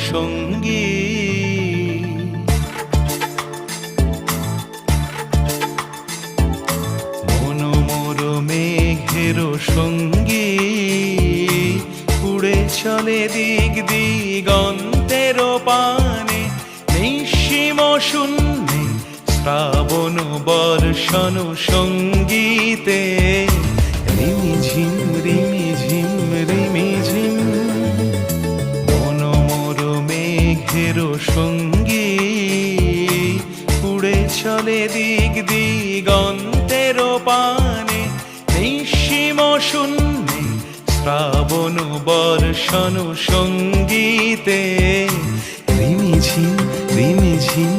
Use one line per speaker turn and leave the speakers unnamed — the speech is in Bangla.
সঙ্গী। মনোমোর মেঘের সঙ্গী, উড়ে চলে দিক দিগন্তের পানে, নিঃসীম শূন্যে শ্রাবণ বর্ষণ সঙ্গীতে। রিমিঝিম রিমিঝিম রিমিঝিম, মনোমোর মেঘের সঙ্গী, উড়ে চলে দিক দিগন্তের পানে, নিঃসীম শূন্যে শ্রাবণ বর্ষণ সঙ্গীতে। রিমিঝিম রিমিঝিম